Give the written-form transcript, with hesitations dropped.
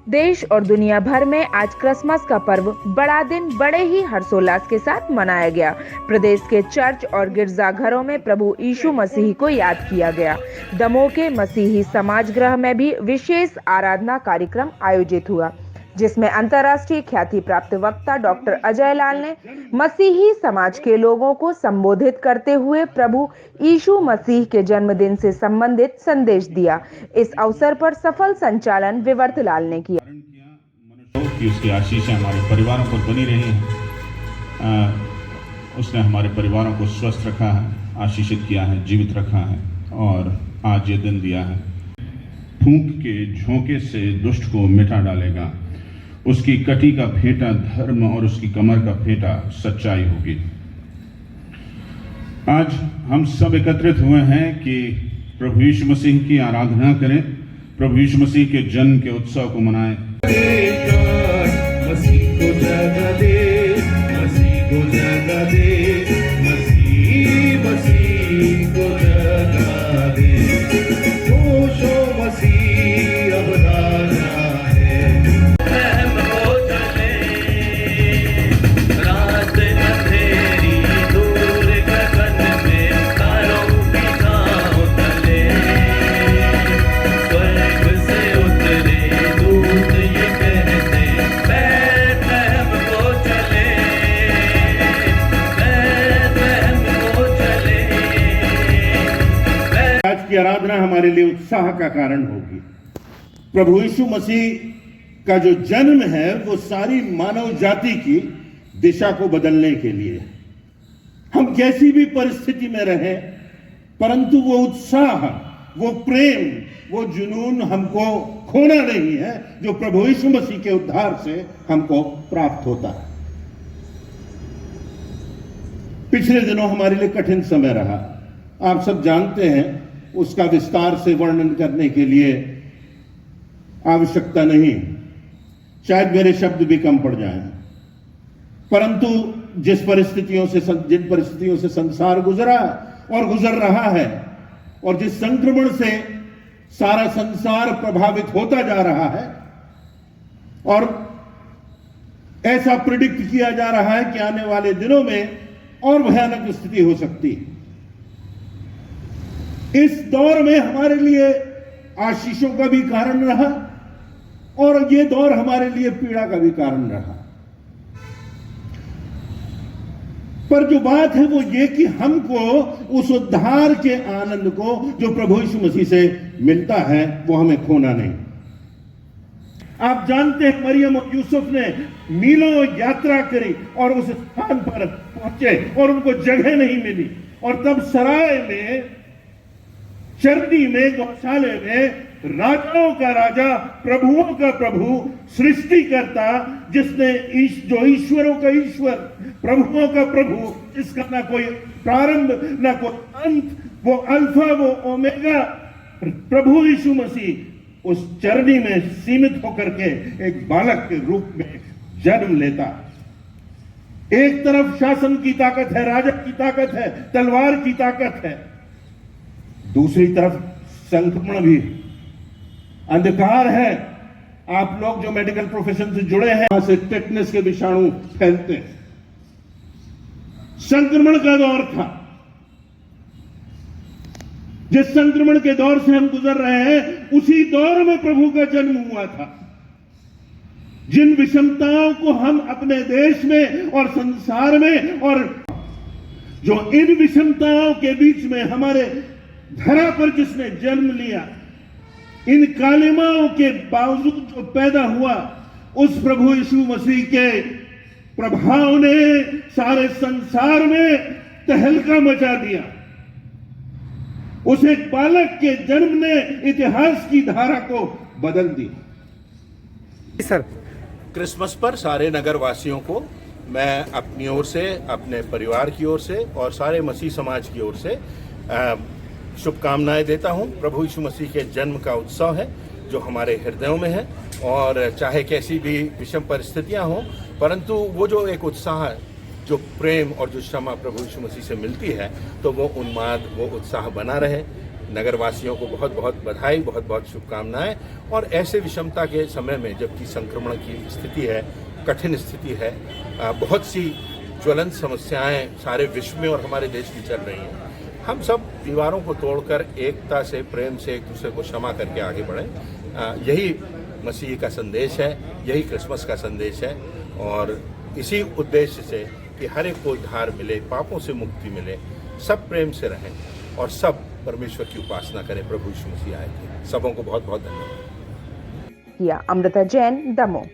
देश और दुनिया भर में आज क्रिसमस का पर्व बड़ा दिन बड़े ही हर्षोल्लास के साथ मनाया गया। प्रदेश के चर्च और गिरजाघरों में प्रभु यीशु मसीह को याद किया गया। दमोह के मसीही समाज गृह में भी विशेष आराधना कार्यक्रम आयोजित हुआ, जिसमें अंतर्राष्ट्रीय ख्याति प्राप्त वक्ता डॉक्टर अजय लाल ने मसीही समाज के लोगों को संबोधित करते हुए प्रभु यीशु मसीह के जन्मदिन से संबंधित संदेश दिया। इस अवसर पर सफल संचालन विवर्त लाल ने किया। कि उसकी आशीषें हमारे परिवारों पर बनी रही हैं। उसने हमारे परिवारों को स्वस्थ रखा है, आशीषित किया है, जीवित रखा है और आज ये दिन दिया है। फूंक के झोंके से दुष्ट को मिटा डालेगा। उसकी कटी का फेंटा धर्म और उसकी कमर का फेंटा सच्चाई होगी। आज हम सब एकत्रित हुए हैं कि प्रभु यीशु मसीह की आराधना करें, प्रभु यीशु मसीह के जन्म के उत्सव को मनाएं। मसीह को जगा दे, मसीह को जगा दे, मसीह को जगा दे। होशो मसीह अब राजा है। हो चले रात अंधेरी दूर गगन में तारों की छाँव तले, स्वर्ग से उतरे दूत ये कहते आज की आराधना हमारे लिए उत्साह का कारण होगी। प्रभु यीशु मसीह का जो जन्म है वो सारी मानव जाति की दिशा को बदलने के लिए। हम कैसी भी परिस्थिति में रहें, परंतु वो उत्साह, वो प्रेम, वो जुनून हमको खोना नहीं है जो प्रभु यीशु मसीह के उद्धार से हमको प्राप्त होता है। पिछले दिनों हमारे लिए कठिन समय रहा, आप सब जानते हैं। उसका विस्तार से वर्णन करने के लिए आवश्यकता नहीं, शायद मेरे शब्द भी कम पड़ जाएं। परंतु जिन परिस्थितियों से संसार गुजरा और गुजर रहा है और जिस संक्रमण से सारा संसार प्रभावित होता जा रहा है और ऐसा प्रिडिक्ट किया जा रहा है कि आने वाले दिनों में और भयानक स्थिति हो सकती है। इस दौर में हमारे लिए आशीषों का भी कारण रहा और ये दौर हमारे लिए पीड़ा का भी कारण रहा। पर जो बात है वो ये कि हमको उस उद्धार के आनंद को जो प्रभु यीशु मसीह से मिलता है वो हमें खोना नहीं। आप जानते हैं मरियम और यूसुफ ने मीलों यात्रा करी और उस स्थान पर पहुंचे और उनको जगह नहीं मिली और तब सराय में, चरनी में, गौशाले में राजाओं का राजा, प्रभुओं का प्रभु, सृष्टिकर्ता, जिसने जो ईश्वरों का ईश्वर, प्रभुओं का प्रभु, जिसका ना कोई प्रारंभ ना कोई अंत, वो अल्फा वो ओमेगा, प्रभु यीशु मसीह उस चरनी में सीमित होकर के एक बालक के रूप में जन्म लेता। एक तरफ शासन की ताकत है, राजा की ताकत है, तलवार की ताकत है, दूसरी तरफ संक्रमण भी, अंधकार है। आप लोग जो मेडिकल प्रोफेशन से जुड़े हैं, वहां से टेटनस के विषाणु फैलते हैं। संक्रमण का दौर था। जिस संक्रमण के दौर से हम गुजर रहे हैं उसी दौर में प्रभु का जन्म हुआ था। जिन विषमताओं को हम अपने देश में और संसार में, और जो इन विषमताओं के बीच में हमारे धरा पर जिसने जन्म लिया, इन कालिमाओं के बावजूद जो पैदा हुआ, उस प्रभु यीशु मसीह के प्रभाव ने सारे संसार में तहलका मचा दिया। उस एक बालक के जन्म ने इतिहास की धारा को बदल दिया। सर, क्रिसमस पर सारे नगर वासियों को मैं अपनी ओर से, अपने परिवार की ओर से और सारे मसीह समाज की ओर से शुभकामनाएं देता हूं। प्रभु यीशु मसीह के जन्म का उत्सव है जो हमारे हृदयों में है, और चाहे कैसी भी विषम परिस्थितियां हों, परंतु वो जो एक उत्साह, जो प्रेम और जो क्षमा प्रभु यीशु मसीह से मिलती है, तो वो उन्माद, वो उत्साह बना रहे। नगरवासियों को बहुत बहुत बधाई, बहुत बहुत शुभकामनाएं। और ऐसे विषमता के समय में, जबकि संक्रमण की स्थिति है, कठिन स्थिति है, बहुत सी ज्वलंत समस्याएं सारे विश्व में और हमारे देश में चल रही हैं, हम सब दीवारों को तोड़कर एकता से, प्रेम से एक दूसरे को क्षमा करके आगे बढ़ें। यही मसीह का संदेश है, यही क्रिसमस का संदेश है। और इसी उद्देश्य से कि हर एक को उद्धार मिले, पापों से मुक्ति मिले, सब प्रेम से रहें और सब परमेश्वर की उपासना करें। प्रभु यीशु मसीह आए थे। सबों को बहुत बहुत धन्यवाद। अमृता जैन, दमोह।